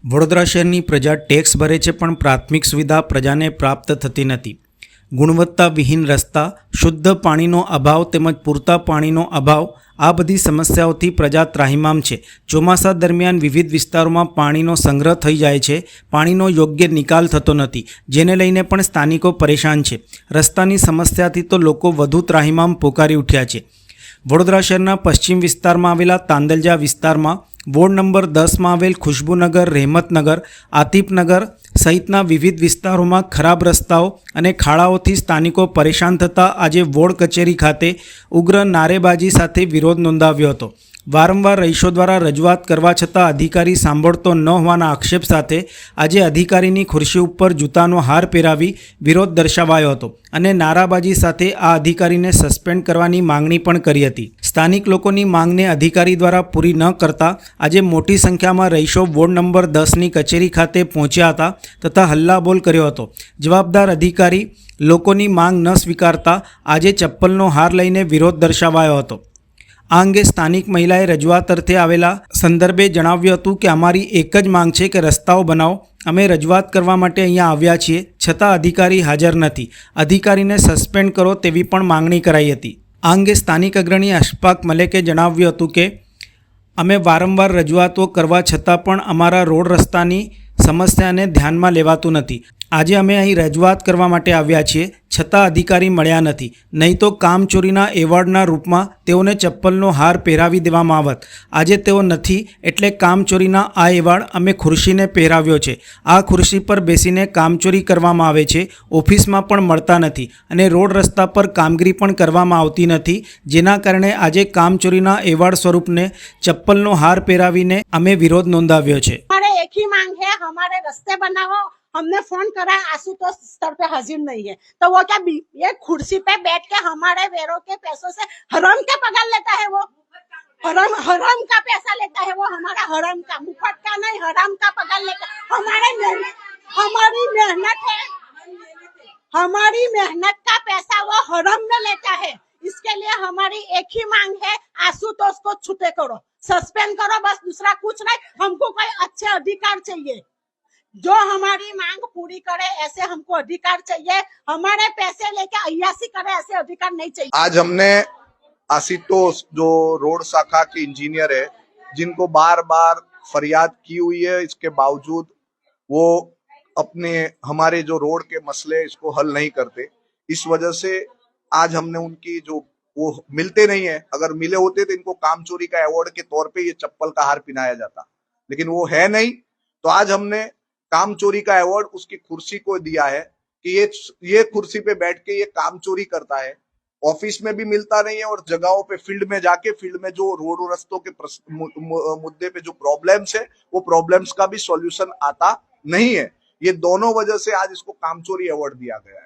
વડોદરા શહેરની પ્રજા ટેક્સ ભરે છે પણ પ્રાથમિક સુવિધા પ્રજાને પ્રાપ્ત થતી નથી. ગુણવત્તાવિહીન રસ્તા, શુદ્ધ પાણીનો અભાવ તેમજ પૂરતા પાણીનો અભાવ આ બધી સમસ્યાઓથી પ્રજા ત્રાહિમામ છે. ચોમાસા દરમિયાન વિવિધ વિસ્તારોમાં પાણીનો સંગ્રહ થઈ જાય છે, પાણીનો યોગ્ય નિકાલ થતો નથી, જેને લઈને પણ સ્થાનિકો પરેશાન છે. રસ્તાની સમસ્યાથી તો લોકો વધુ ત્રાહિમામ પોકારી ઉઠ્યા છે. વડોદરા શહેરના પશ્ચિમ વિસ્તારમાં આવેલા તાંદલજા વિસ્તારમાં વોર્ડ નંબર 10માં આવેલ ખુશ્બુનગર, રહેમતનગર, આતિફનગર સહિતના વિવિધ વિસ્તારોમાં ખરાબ રસ્તાઓ અને ખાડાઓથી સ્થાનિકો પરેશાન થતાં આજે વોર્ડ કચેરી ખાતે ઉગ્ર નારેબાજી સાથે વિરોધ નોંધાવ્યો હતો. વારંવાર રહીશો દ્વારા રજૂઆત કરવા છતાં અધિકારી સાંભળતો ન હોવાના આક્ષેપ સાથે આજે અધિકારીની ખુરશી ઉપર જૂતાનો હાર પહેરાવી વિરોધ દર્શાવાયો હતો અને નારાબાજી સાથે આ અધિકારીને સસ્પેન્ડ કરવાની માંગણી પણ કરી હતી. સ્થાનિક લોકોની માંગને અધિકારી દ્વારા પૂરી ન કરતા આજે મોટી સંખ્યામાં રહીશો વોર્ડ નંબર 10ની કચેરી ખાતે પહોંચ્યા હતા તથા હલ્લાબોલ કર્યો હતો. જવાબદાર અધિકારી લોકોની માંગ ન સ્વીકારતા આજે ચપ્પલનો હાર લઈને વિરોધ દર્શાવાયો હતો. આ અંગે સ્થાનિક મહિલાએ રજૂઆત અર્થે આવેલા સંદર્ભે જણાવ્યું હતું કે અમારી એક જ માંગ છે કે રસ્તાઓ બનાવો. અમે રજૂઆત કરવા માટે અહીંયા આવ્યા છીએ, છતાં અધિકારી હાજર નથી. અધિકારીને સસ્પેન્ડ કરો તેવી પણ માંગણી કરાઈ હતી. આ અંગે સ્થાનિક અગ્રણી અશફાક મલેકે જણાવ્યું હતું કે અમે વારંવાર રજૂઆતો કરવા છતાં પણ અમારા રોડ રસ્તાની સમસ્યાને ધ્યાનમાં લેવાતું નથી. આજે અમે અહીં રજૂઆત કરવા માટે આવ્યા છીએ, છતાં અધિકારી મળ્યા નથી. નહીં તો કામચોરીના એવોર્ડના રૂપમાં તેઓને ચપ્પલનો હાર પહેરાવી દેવામાં આવત. આજે તેઓ નથી એટલે કામચોરીના આ એવોર્ડ અમે ખુરશીને પહેરાવ્યો છે. આ ખુરશી પર બેસીને કામચોરી કરવામાં આવે છે, ઓફિસમાં પણ મળતા નથી અને રોડ રસ્તા પર કામગીરી પણ કરવામાં આવતી નથી, જેના કારણે આજે કામચોરીના એવોર્ડ સ્વરૂપને ચપ્પલનો હાર પહેરાવીને અમે વિરોધ નોંધાવ્યો છે. एक ही मांग है, हमारे रास्ते बनाओ. हमने फोन करा, आशुतोष स्तर पे हाजिर नहीं है, तो वो क्या ये कुर्सी पे बैठ के हमारे वेरों के पैसों से हराम का पगार लेता है. वो हराम का पैसा लेता है. वो हमारा हराम का, मुफ्त का नहीं, हराम का पगार लेता है. हमारी मेहनत का पैसा वो हराम में लेता है. इसके लिए हमारी एक ही मांग है, आशुतोष को छूटे करो, सस्पेंड करो, बस दूसरा कुछ नहीं. हमको कोई अच्छे अधिकार चाहिए, जो हमारी मांग पूरी करे, ऐसे हमको अधिकार चाहिए. हमारे पैसे लेके अय्यासी करे, ऐसे अधिकार नहीं चाहिए. आज हमने आशुतोष जो रोड शाखा के इंजीनियर है, जिनको बार बार फरियाद की हुई है, इसके बावजूद वो अपने हमारे जो रोड के मसले इसको हल नहीं करते. इस वजह से आज हमने उनकी जो वो मिलते नहीं है, अगर मिले होते तो इनको कामचोरी का अवार्ड के तौर पे ये चप्पल का हार पहनाया जाता, लेकिन वो है नहीं. तो आज हमने कामचोरी का अवार्ड उसकी कुर्सी को दिया है कि ये कुर्सी पे बैठ के ये कामचोरी करता है. ऑफिस में भी मिलता नहीं है और जगहों पे फील्ड में जाके फील्ड में जो रोड रस्तों के मुद्दे पे जो प्रॉब्लम्स है, वो प्रॉब्लम्स का भी सॉल्यूशन आता नहीं है. ये दोनों वजह से आज इसको कामचोरी अवार्ड दिया गया है.